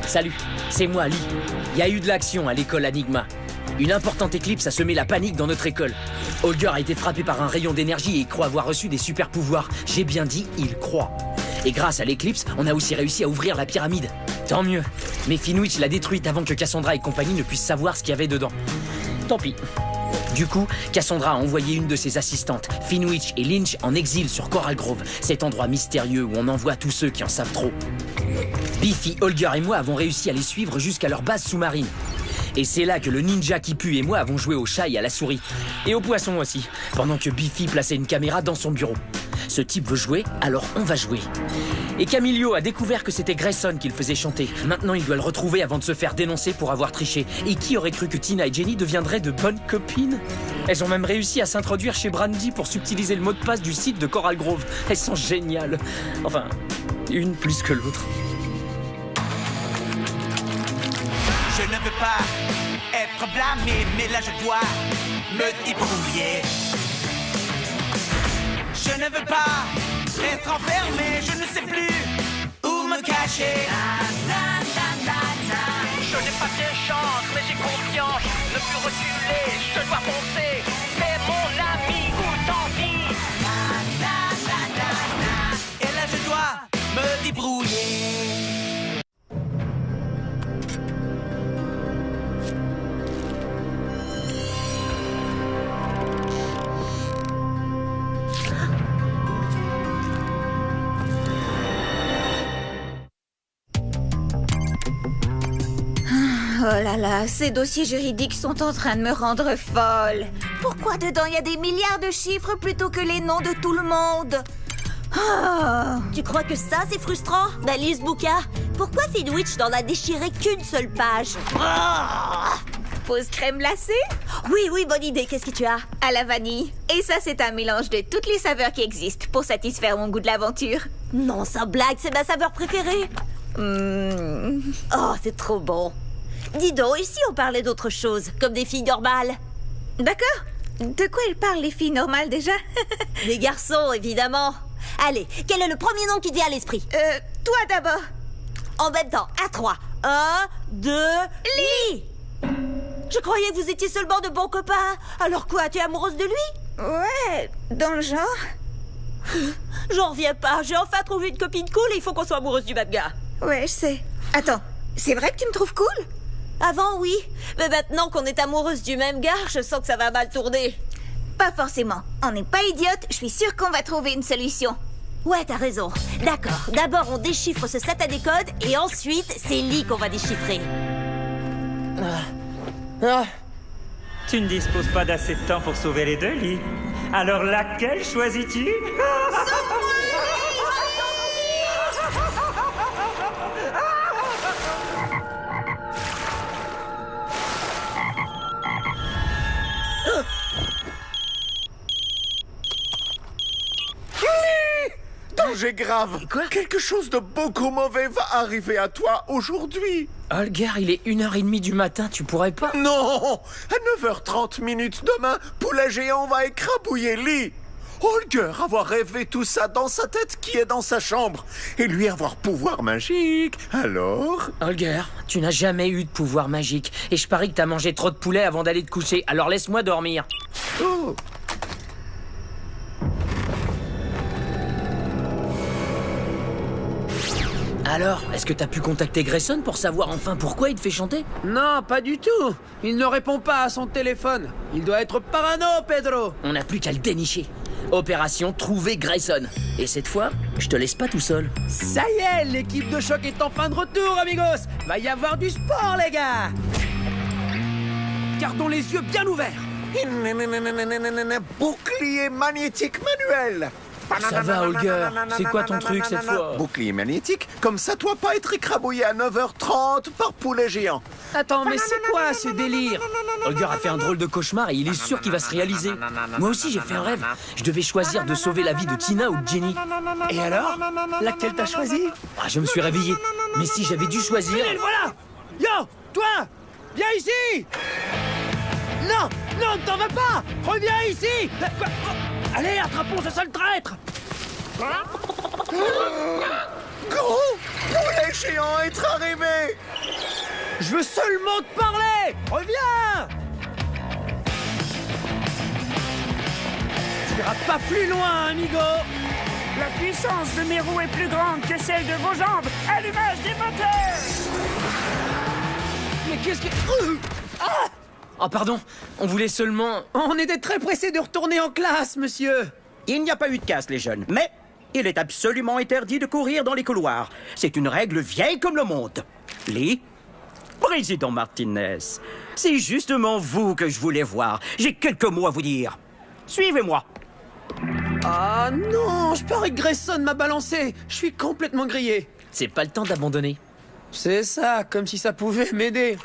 Salut, c'est moi, Lee. Il y a eu de l'action à l'école Enigma. Une importante éclipse a semé la panique dans notre école. Holger a été frappé par un rayon d'énergie et il croit avoir reçu des super pouvoirs. J'ai bien dit, il croit. Et grâce à l'éclipse, on a aussi réussi à ouvrir la pyramide. Tant mieux. Mais Finwich l'a détruite avant que Cassandra et compagnie ne puissent savoir ce qu'il y avait dedans. Tant pis. Du coup, Cassandra a envoyé une de ses assistantes, Finwich et Lynch, en exil sur Coral Grove, cet endroit mystérieux où on envoie tous ceux qui en savent trop. Biffy, Holger et moi avons réussi à les suivre jusqu'à leur base sous-marine. Et c'est là que le ninja qui pue et moi avons joué au chat et à la souris. Et au poisson aussi, pendant que Biffy plaçait une caméra dans son bureau. Ce type veut jouer, alors on va jouer. Et Camillo a découvert que c'était Grayson qu'il faisait chanter. Maintenant, il doit le retrouver avant de se faire dénoncer pour avoir triché. Et qui aurait cru que Tina et Jenny deviendraient de bonnes copines? Elles ont même réussi à s'introduire chez Brandy pour subtiliser le mot de passe du site de Coral Grove. Elles sont géniales. Enfin, une plus que l'autre. Je ne veux pas être blâmé, mais là je dois me débrouiller. Je ne veux pas être enfermé, je ne sais plus où me cacher. Je n'ai pas de chance, mais j'ai confiance. Ne plus reculer, je dois foncer. C'est mon ami ou tant pis. Et là je dois me débrouiller. Oh là là, ces dossiers juridiques sont en train de me rendre folle. Pourquoi dedans il y a des milliards de chiffres plutôt que les noms de tout le monde? Oh. Tu crois que ça, c'est frustrant? Bah, lise Bouka, pourquoi Finwich n'en a déchiré qu'une seule page? Pause crème glacée? Oui, bonne idée, qu'est-ce que tu as? À la vanille. Et ça, c'est un mélange de toutes les saveurs qui existent pour satisfaire mon goût de l'aventure. Non, sans blague, c'est ma saveur préférée. Oh, c'est trop bon. Dis donc, ici on parlait d'autre chose, comme des filles normales. D'accord. De quoi elles parlent, les filles normales, déjà? Des garçons, évidemment. Allez, quel est le premier nom qui te vient à l'esprit? Toi d'abord. En même temps, à 3. 1, 2... Lee! Je croyais que vous étiez seulement de bons copains. Alors quoi, tu es amoureuse de lui? Ouais, dans le genre. J'en reviens pas, j'ai enfin trouvé une copine cool et il faut qu'on soit amoureuse du même gars. Ouais, je sais. Attends, c'est vrai que tu me trouves cool? Avant, oui. Mais maintenant qu'on est amoureuse du même gars, je sens que ça va mal tourner. Pas forcément. On n'est pas idiote, je suis sûre qu'on va trouver une solution. Ouais, t'as raison. D'accord, d'abord on déchiffre ce satané code et ensuite, c'est Lee qu'on va déchiffrer. Tu ne disposes pas d'assez de temps pour sauver les deux, Lee. Alors laquelle choisis-tu? Danger grave. Quoi? Quelque chose de beaucoup mauvais va arriver à toi aujourd'hui. Holger, il est 1h30 du matin, tu pourrais pas? Non. À 9h30 demain, poulet géant va écrabouiller Lee. Holger avoir rêvé tout ça dans sa tête qui est dans sa chambre. Et lui avoir pouvoir magique. Alors? Holger, tu n'as jamais eu de pouvoir magique. Et je parie que t'as mangé trop de poulet avant d'aller te coucher. Alors laisse-moi dormir. Oh. Alors, est-ce que t'as pu contacter Grayson pour savoir enfin pourquoi il te fait chanter? Non, pas du tout. Il ne répond pas à son téléphone. Il doit être parano, Pedro. On n'a plus qu'à le dénicher. Opération Trouver Grayson. Et cette fois, je te laisse pas tout seul. Ça y est, l'équipe de choc est enfin de retour, amigos. Va y avoir du sport, les gars. Gardons les yeux bien ouverts. Bouclier magnétique manuel. Ça va, Holger. C'est quoi ton truc cette fois? Bouclier magnétique, comme ça doit pas être écrabouillé à 9h30 par poulet géant. Attends, mais c'est quoi ce délire? Holger a fait un drôle de cauchemar et il est sûr qu'il va se réaliser. Moi aussi, j'ai fait un rêve. Je devais choisir de sauver la vie de Tina ou de Jenny. Et alors? Laquelle t'as choisi? Ah, je me suis réveillé. Mais si j'avais dû choisir... Et voilà! Yo, toi! Viens ici! Non! Non, ne t'en vas pas! Reviens ici! Quoi? Allez, attrapons ce sale traître! Gros, poulet géant est arrivé. Je veux seulement te parler! Reviens! Tu iras pas plus loin, amigo! La puissance de mes roues est plus grande que celle de vos jambes. Allumage des moteurs! Mais qu'est-ce que... Oh, pardon, on voulait seulement... On était très pressés de retourner en classe, monsieur! Il n'y a pas eu de casse, les jeunes, mais il est absolument interdit de courir dans les couloirs. C'est une règle vieille comme le monde. Lee, Président Martinez, c'est justement vous que je voulais voir. J'ai quelques mots à vous dire. Suivez-moi. Ah non, je parie que Grayson m'a balancé. Je suis complètement grillé. C'est pas le temps d'abandonner. C'est ça, comme si ça pouvait m'aider.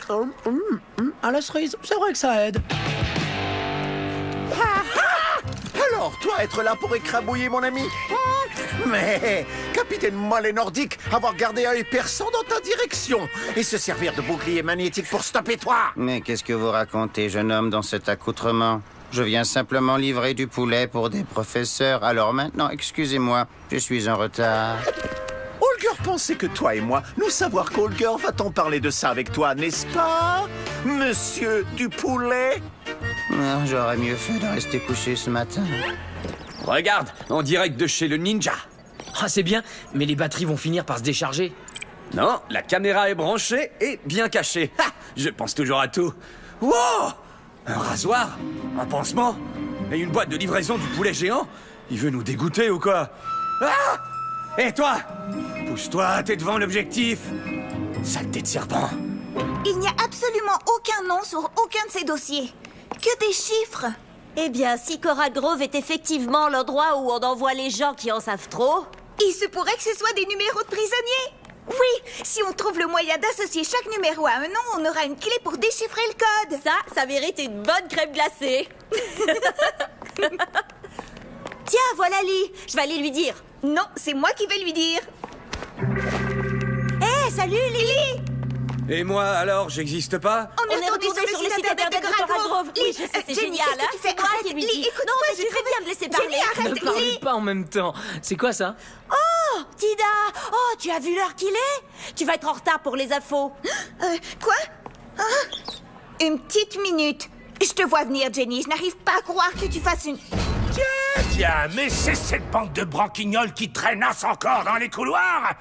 À la cerise, c'est vrai que ça aide. Alors, toi, être là pour écrabouiller mon ami? Mais, capitaine mollet nordique, avoir gardé œil perçant dans ta direction et se servir de bouclier magnétique pour stopper toi. Mais qu'est-ce que vous racontez, jeune homme, dans cet accoutrement? Je viens simplement livrer du poulet pour des professeurs. Alors maintenant, excusez-moi, je suis en retard. Holger pensait que toi et moi, nous savoir qu'Holger va t'en parler de ça avec toi, n'est-ce pas, monsieur du poulet? Non, j'aurais mieux fait de rester couché ce matin. Regarde, en direct de chez le ninja. Ah, c'est bien, mais les batteries vont finir par se décharger. Non, la caméra est branchée et bien cachée. Ha! Je pense toujours à tout. Wow! Un rasoir? Un pansement? Et une boîte de livraison du poulet géant? Il veut nous dégoûter ou quoi? Ah! Et toi? Pousse-toi, t'es devant l'objectif. Saleté de serpent. Il n'y a absolument aucun nom sur aucun de ces dossiers. Que des chiffres. Eh bien, si Coral Grove est effectivement l'endroit où on envoie les gens qui en savent trop... Il se pourrait que ce soit des numéros de prisonniers. Oui, si on trouve le moyen d'associer chaque numéro à un nom, on aura une clé pour déchiffrer le code. Ça mérite une bonne crème glacée. Tiens, voilà Lee. Je vais aller lui dire. Non, c'est moi qui vais lui dire. Hé, salut Lily. Et moi, alors, j'existe pas? On est retourné sur le site internet de Coral Grove. Oui, je sais, c'est Jenny, génial, qu'est-ce que tu fais? C'est moi Arrête, qui lui Lee, dis. écoute-moi, Non, mais je tu te fais bien de me laisser parler. Jenny, arrête, Ne parlez Lee. pas en même temps. C'est quoi ça? Oh, Tida. Oh, tu as vu l'heure qu'il est? Tu vas être en retard pour les infos. Quoi? Une petite minute. Je te vois venir, Jenny. Je n'arrive pas à croire que tu fasses une... Tiens, mais c'est cette bande de branquignoles qui traînasse encore dans les couloirs.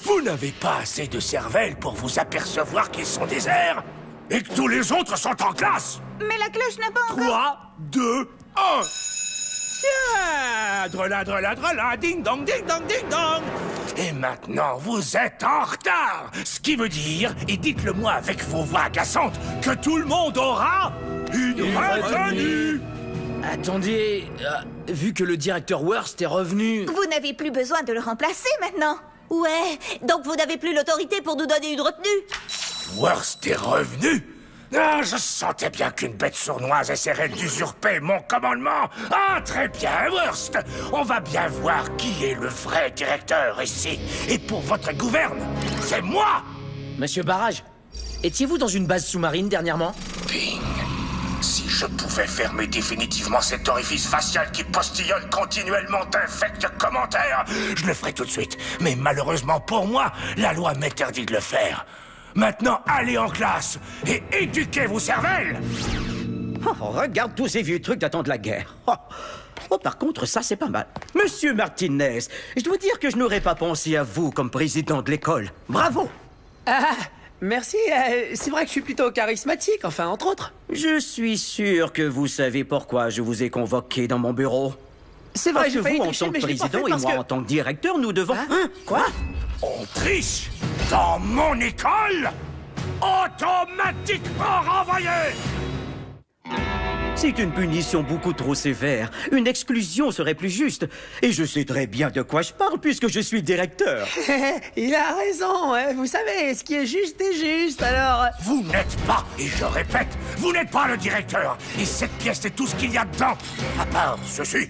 Vous n'avez pas assez de cervelle pour vous apercevoir qu'ils sont déserts et que tous les autres sont en classe. Mais la cloche n'a pas encore... 3, 2, 1. Tiens, drela, drela, drela, ding dong, ding dong, ding dong. Et maintenant, vous êtes en retard. Ce qui veut dire, et dites-le moi avec vos voix agaçantes, que tout le monde aura une retenue. Attendez, vu que le directeur Worst est revenu... Vous n'avez plus besoin de le remplacer maintenant. Ouais, donc vous n'avez plus l'autorité pour nous donner une retenue. Worst est revenu. Ah, je sentais bien qu'une bête sournoise essaierait d'usurper mon commandement. Ah, très bien, Worst. On va bien voir qui est le vrai directeur ici. Et pour votre gouverne, c'est moi. Monsieur Barrage, étiez-vous dans une base sous-marine dernièrement? Ping. Si je pouvais fermer définitivement cet orifice facial qui postillonne continuellement d'infects commentaires, je le ferais tout de suite. Mais malheureusement pour moi, la loi m'interdit de le faire. Maintenant, allez en classe et éduquez vos cervelles. Oh, regarde tous ces vieux trucs datant de la guerre. Oh, par contre, ça, c'est pas mal. Monsieur Martinez, je dois dire que je n'aurais pas pensé à vous comme président de l'école. Bravo! Ah, merci. C'est vrai que je suis plutôt charismatique, enfin, entre autres. Je suis sûr que vous savez pourquoi je vous ai convoqué dans mon bureau. C'est vrai, Parce que j'ai failli vous, en tricher, tant que mais je l'ai pas président, fait et parce moi, que... en tant que directeur, nous devons... Hein? Quoi? On triche dans mon école? Automatiquement renvoyé. C'est une punition beaucoup trop sévère. Une exclusion serait plus juste. Et je sais très bien de quoi je parle puisque je suis directeur. Il a raison, hein. Vous savez, ce qui est juste est juste, alors... Vous n'êtes pas, et je répète, vous n'êtes pas le directeur. Et cette pièce, c'est tout ce qu'il y a dedans. À part ceci.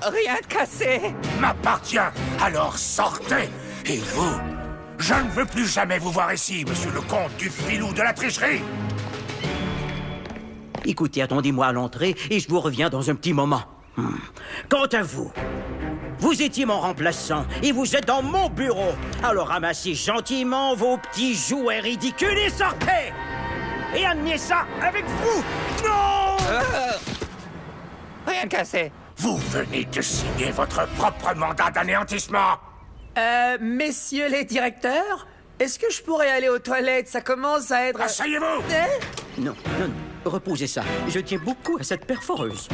Rien de cassé. M'appartient. Alors sortez. Et vous, je ne veux plus jamais vous voir ici, monsieur le comte du filou de la tricherie. Écoutez, attendez-moi à l'entrée et je vous reviens dans un petit moment. Quant à vous, Vous étiez mon remplaçant et vous êtes dans mon bureau. Alors ramassez gentiment vos petits jouets ridicules et sortez. Et amenez ça avec vous. Non! Rien cassé. Vous venez de signer votre propre mandat d'anéantissement. Messieurs les directeurs, est-ce que je pourrais aller aux toilettes? Ça commence à être... Asseyez-vous! Non, non, non. Reposez ça. Je tiens beaucoup à cette perforeuse.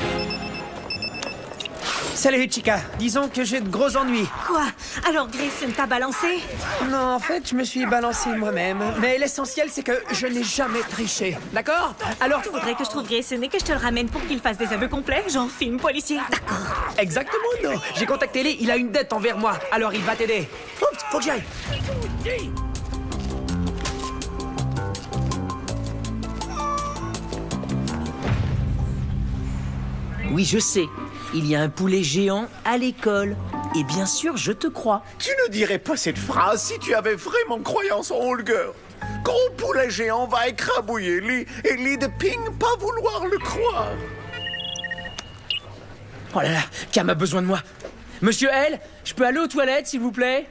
Salut, Chica. Disons que j'ai de gros ennuis. Quoi? Alors Grayson t'a balancé? Non, en fait, je me suis balancé moi-même. Mais l'essentiel, c'est que je n'ai jamais triché. D'accord? Alors... Tu voudrais que je trouve Grayson et que je te le ramène pour qu'il fasse des aveux complets? Genre film policier. D'accord. Exactement, non. J'ai contacté Lee, il a une dette envers moi. Alors il va t'aider. Oups, faut que j'y aille. Oui, je sais. Il y a un poulet géant à l'école. Et bien sûr, je te crois. Tu ne dirais pas cette phrase si tu avais vraiment croyance en Holger. Gros poulet géant va écrabouiller Lee et Lee de Ping pas vouloir le croire. Oh là là, Cam a besoin de moi. Monsieur L, je peux aller aux toilettes, s'il vous plaît?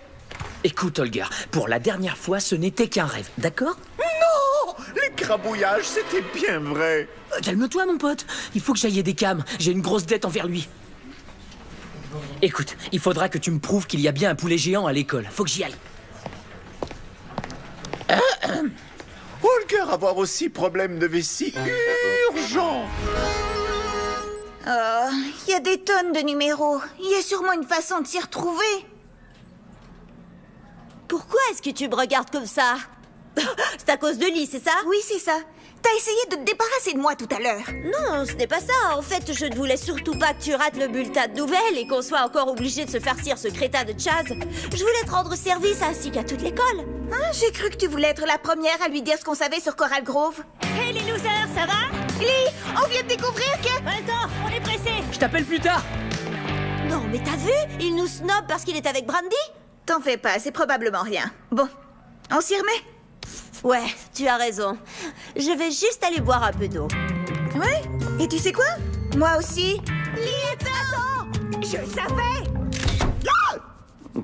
Écoute, Holger, pour la dernière fois, ce n'était qu'un rêve, d'accord? Non! L'écrabouillage, c'était bien vrai. Calme-toi, mon pote. Il faut que j'aille aider Cam. J'ai une grosse dette envers lui. Écoute, il faudra que tu me prouves qu'il y a bien un poulet géant à l'école. Faut que j'y aille. Holger avoir aussi problème de vessie urgent. Oh, il y a des tonnes de numéros. Il y a sûrement une façon de s'y retrouver. Pourquoi est-ce que tu me regardes comme ça? C'est à cause de Lee, c'est ça? Oui, c'est ça. T'as essayé de te débarrasser de moi tout à l'heure. Non, ce n'est pas ça. En fait, je ne voulais surtout pas que tu rates le bulletin de nouvelles et qu'on soit encore obligé de se farcir ce crétin de Chaz. Je voulais te rendre service ainsi qu'à toute l'école. Hein, j'ai cru que tu voulais être la première à lui dire ce qu'on savait sur Coral Grove. Hey les losers, ça va? Lee, on vient de découvrir que... Attends, on est pressés. Je t'appelle plus tard. Non, mais t'as vu? Il nous snob parce qu'il est avec Brandy? T'en fais pas, c'est probablement rien. Bon, on s'y remet? Ouais, tu as raison. Je vais juste aller boire un peu d'eau. Ouais? Et tu sais quoi? Moi aussi. Lee, attends! Je le savais!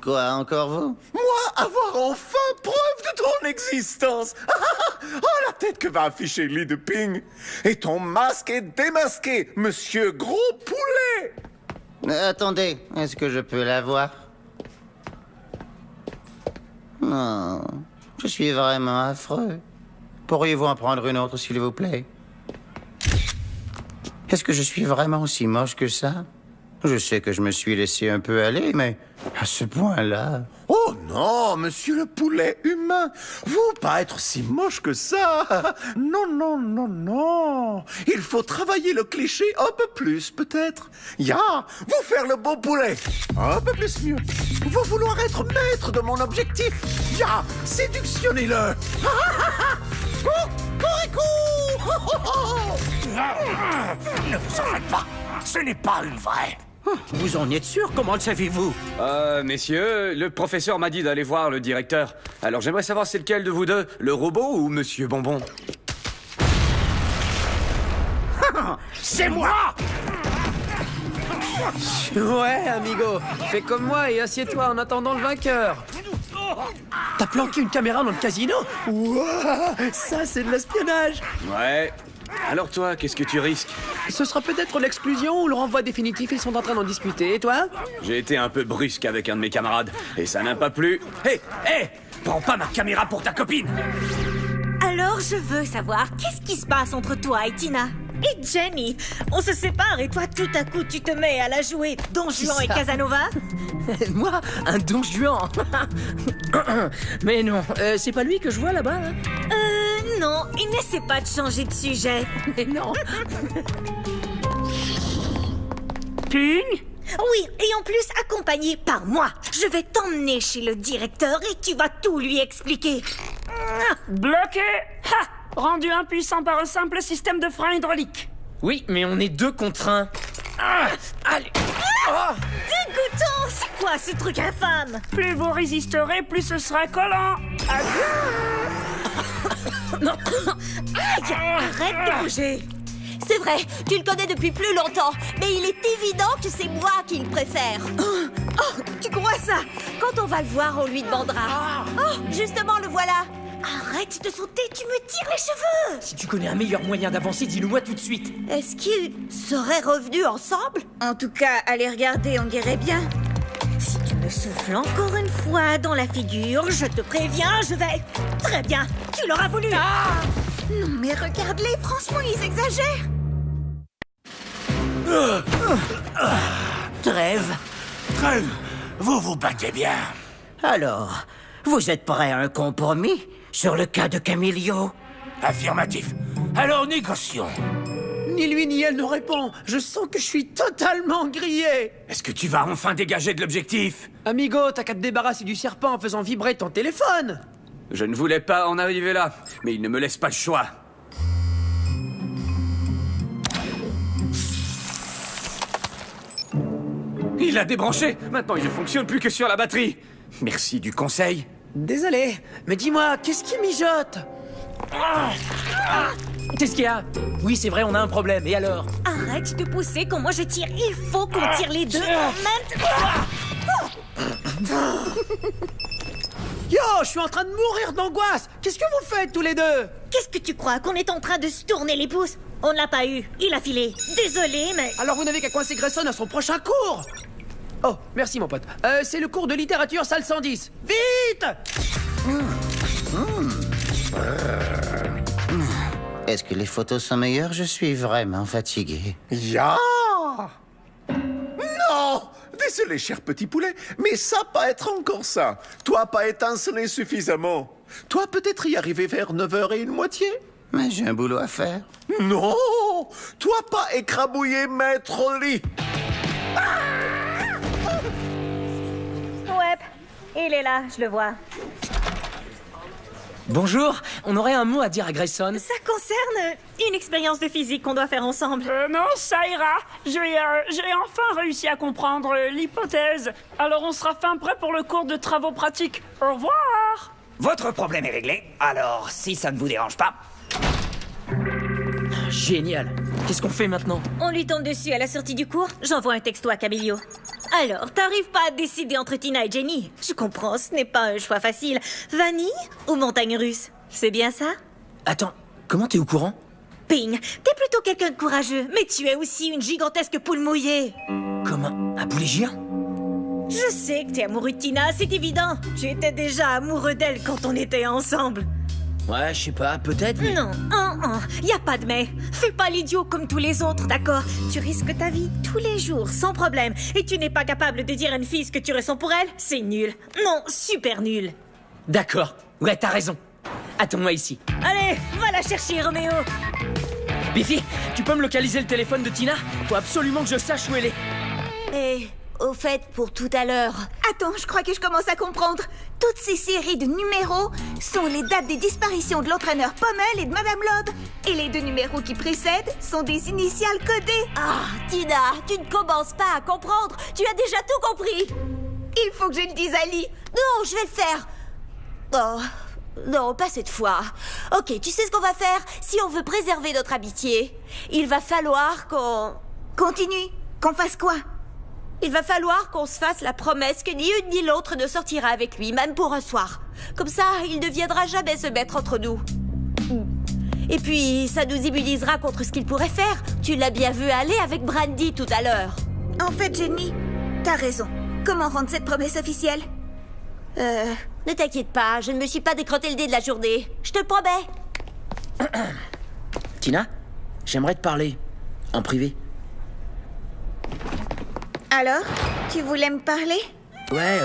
Quoi, encore vous? Moi, avoir enfin preuve de ton existence. Oh, la tête que va afficher Lee de Ping. Et ton masque est démasqué, monsieur Gros Poulet. Attendez, est-ce que je peux la voir? Non, je suis vraiment affreux. Pourriez-vous en prendre une autre, s'il vous plaît? Est-ce que je suis vraiment aussi moche que ça? Je sais que je me suis laissé un peu aller, mais à ce point-là... Oh non, monsieur le poulet humain, vous pas être si moche que ça. Non, non, non, non. Il faut travailler le cliché un peu plus, peut-être. Vous faire le beau poulet. Un peu plus mieux. Vous vouloir être maître de mon objectif. Séductionnez-le. Ne vous en faites pas. Ce n'est pas une vraie. Vous en êtes sûr? Comment le savez-vous? Messieurs, le professeur m'a dit d'aller voir le directeur. Alors j'aimerais savoir c'est lequel de vous deux, le robot ou Monsieur Bonbon? C'est moi! Ouais, amigo. Fais comme moi et assieds-toi en attendant le vainqueur. T'as planqué une caméra dans le casino? Ouah, ça, c'est de l'espionnage. Ouais. Alors toi, qu'est-ce que tu risques? Ce sera peut-être l'exclusion ou le renvoi définitif. Ils sont en train d'en discuter. Et toi? J'ai été un peu brusque avec un de mes camarades, et ça n'a pas plu. Hé, prends pas ma caméra pour ta copine! Alors, je veux savoir, qu'est-ce qui se passe entre toi et Tina? Et Jenny? On se sépare et toi, tout à coup, tu te mets à la jouer Don Juan et Casanova? Moi, un Don Juan. Mais non, c'est pas lui que je vois là-bas, hein? Non, et n'essaie pas de changer de sujet. Mais non. Ping? Oui, et en plus accompagné par moi. Je vais t'emmener chez le directeur et tu vas tout lui expliquer. Bloqué! Ha! Rendu impuissant par un simple système de frein hydraulique. Oui, mais on est 2 contre 1. Allez. Ah! Dégoûtant! C'est quoi ce truc infâme? Plus vous résisterez, plus ce sera collant. Non. Aïe! Arrête de bouger. C'est vrai, tu le connais depuis plus longtemps, mais il est évident que c'est moi qui le préfère. Oh, tu crois ça? Quand on va le voir, on lui demandera. Oh, justement, le voilà. Arrête de sauter, tu me tires les cheveux. Si tu connais un meilleur moyen d'avancer, dis-le-moi tout de suite. Est-ce qu'ils seraient revenus ensemble? En tout cas, allez regarder, on dirait bien. Si tu me souffles encore une fois dans la figure, je te préviens, je vais... Très bien, tu l'auras voulu. Non mais regarde-les, franchement, ils exagèrent. Trêve. Trêve, vous vous battez bien. Alors, vous êtes prêts à un compromis sur le cas de Camilio? Affirmatif. Alors négocions. Ni lui ni elle ne répond. Je sens que je suis totalement grillé. Est-ce que tu vas enfin dégager de l'objectif? Amigo, t'as qu'à te débarrasser du serpent en faisant vibrer ton téléphone. Je ne voulais pas en arriver là, mais il ne me laisse pas le choix. Il l'a débranché. Maintenant, il ne fonctionne plus que sur la batterie. Merci du conseil. Désolé, mais dis-moi, qu'est-ce qui mijote? Qu'est-ce qu'il y a? Oui, c'est vrai, on a un problème. Et alors? Arrête de pousser quand moi je tire. Il faut qu'on tire les deux maintenant. Yo, je suis en train de mourir d'angoisse. Qu'est-ce que vous faites tous les deux? Qu'est-ce que tu crois, qu'on est en train de se tourner les pouces? On ne l'a pas eu, il a filé. Désolé, mais... Alors vous n'avez qu'à coincer Grayson à son prochain cours. Oh, merci mon pote. C'est le cours de littérature salle 110. Vite! Est-ce que les photos sont meilleures? Je suis vraiment fatigué. Ya! Non! Désolé, cher petit poulet, mais ça pas être encore ça. Toi pas étincelé suffisamment. Toi peut-être y arriver vers 9h01. Mais j'ai un boulot à faire. Non! Toi pas écrabouiller maître lit. Ouais, il est là, je le vois. Bonjour, on aurait un mot à dire à Grayson. Ça concerne une expérience de physique qu'on doit faire ensemble. Non, ça ira. J'ai enfin réussi à comprendre l'hypothèse. Alors on sera fin prêt pour le cours de travaux pratiques. Au revoir. Votre problème est réglé, alors si ça ne vous dérange pas... Génial. Qu'est-ce qu'on fait maintenant? On lui tombe dessus à la sortie du cours. J'envoie un texto à Camilio. Alors, t'arrives pas à décider entre Tina et Jenny? Je comprends, ce n'est pas un choix facile. Vanille ou montagne russe? C'est bien ça? Attends, comment t'es au courant? Ping, t'es plutôt quelqu'un de courageux, mais tu es aussi une gigantesque poule mouillée. Comment? Un poulet géant? Je sais que t'es amoureux de Tina, c'est évident. Tu étais déjà amoureux d'elle quand on était ensemble. Ouais, je sais pas, peut-être, mais... Non, y a pas de mais. Fais pas l'idiot comme tous les autres, d'accord? Tu risques ta vie tous les jours, sans problème. Et tu n'es pas capable de dire à une fille ce que tu ressens pour elle? C'est nul. Non, super nul. D'accord. Ouais, t'as raison. Attends-moi ici. Allez, va la chercher, Roméo. Biffy, tu peux me localiser le téléphone de Tina? Faut absolument que je sache où elle est. Et au fait, pour tout à l'heure... Attends, je crois que je commence à comprendre. Toutes ces séries de numéros sont les dates des disparitions de l'entraîneur Pommel et de Madame Loeb. Et les deux numéros qui précèdent sont des initiales codées. Ah, Tina, tu ne commences pas à comprendre. Tu as déjà tout compris. Il faut que je le dise à Lee. Non, je vais le faire. Oh, non, pas cette fois. Ok, tu sais ce qu'on va faire? Si on veut préserver notre amitié, il va falloir qu'on... Continue. Qu'on fasse quoi? Il va falloir qu'on se fasse la promesse que ni une ni l'autre ne sortira avec lui, même pour un soir. Comme ça, il ne viendra jamais se mettre entre nous. Et puis, ça nous immunisera contre ce qu'il pourrait faire. Tu l'as bien vu aller avec Brandy tout à l'heure. En fait, Jenny, t'as raison. Comment rendre cette promesse officielle? Ne t'inquiète pas, je ne me suis pas décrotté le dé de la journée. Je te le promets. Tina, j'aimerais te parler. En privé. Alors, tu voulais me parler? Ouais,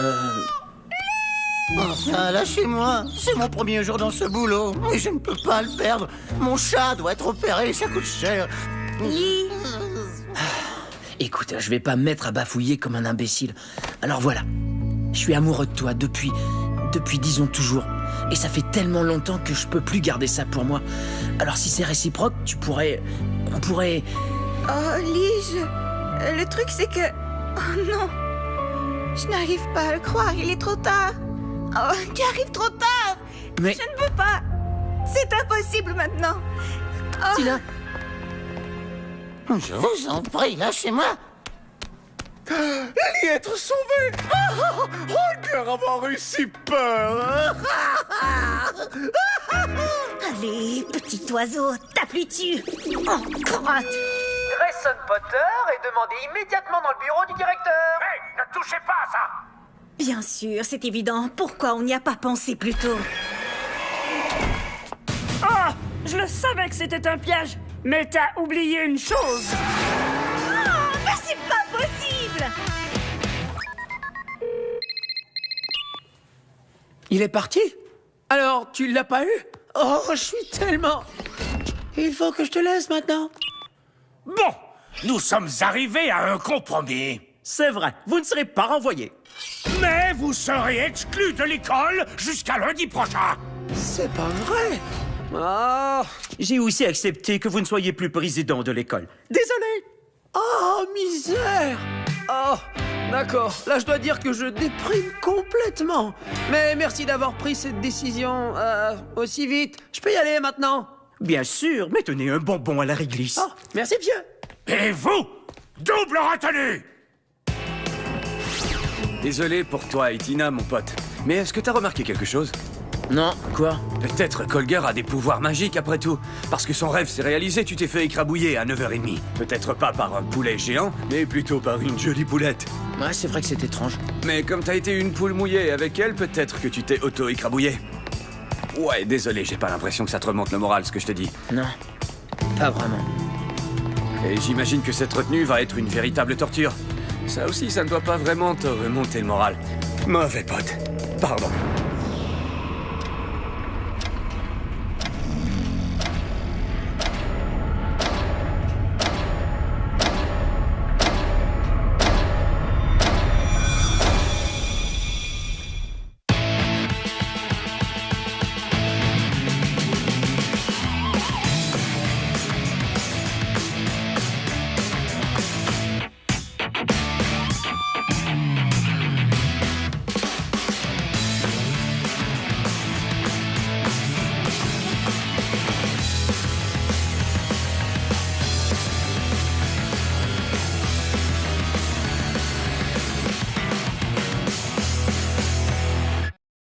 Enfin, lâchez-moi. C'est mon premier jour dans ce boulot. Et je ne peux pas le perdre. Mon chat doit être opéré, ça coûte cher. Lee. Écoute, je vais pas me mettre à bafouiller comme un imbécile. Alors voilà. Je suis amoureux de toi depuis disons toujours. Et ça fait tellement longtemps que je peux plus garder ça pour moi. Alors si c'est réciproque, on pourrait... Oh, Lee, le truc c'est que... Oh non. Je n'arrive pas à le croire, il est trop tard. Oh, tu arrives trop tard. Mais... Je ne peux pas. C'est impossible maintenant. Oh. Tina. Je vous en prie, lâchez-moi. Ellie être sauvée. Holger avoir eu si peur. Allez, petit oiseau, tape-lui dessus. Oh, crotte. Grayson Potter est demandé immédiatement dans le bureau du directeur. Hé, ne touchez pas à ça! Bien sûr, c'est évident. Pourquoi on n'y a pas pensé plus tôt? Oh, je le savais que c'était un piège. Mais t'as oublié une chose. Oh, mais c'est pas possible! Il est parti? Alors, tu l'as pas eu? Oh, je suis tellement... Il faut que je te laisse maintenant. Bon, nous sommes arrivés à un compromis. C'est vrai, vous ne serez pas renvoyé. Mais vous serez exclus de l'école jusqu'à lundi prochain. C'est pas vrai. Oh, J'ai aussi accepté que vous ne soyez plus président de l'école. Désolé. oh misère. Oh, d'accord. Là, je dois dire que je déprime complètement. Mais merci d'avoir pris cette décision aussi vite. Je peux y aller maintenant? Bien sûr, mais tenez un bonbon à la réglisse. Oh, merci bien. Et vous, double retenue. Désolé pour toi et Tina, mon pote. Mais est-ce que t'as remarqué quelque chose? Non, quoi? Peut-être qu'Holger a des pouvoirs magiques après tout. Parce que son rêve s'est réalisé, tu t'es fait écrabouiller à 9h30. Peut-être pas par un poulet géant, mais plutôt par une jolie poulette. Ouais, c'est vrai que c'est étrange. Mais comme t'as été une poule mouillée avec elle, peut-être que tu t'es auto-écrabouillé. Ouais, désolé, j'ai pas l'impression que ça te remonte le moral, ce que je te dis. Non, pas vraiment. Et j'imagine que cette retenue va être une véritable torture. Ça aussi, ça ne doit pas vraiment te remonter le moral. Mauvais pote. Pardon.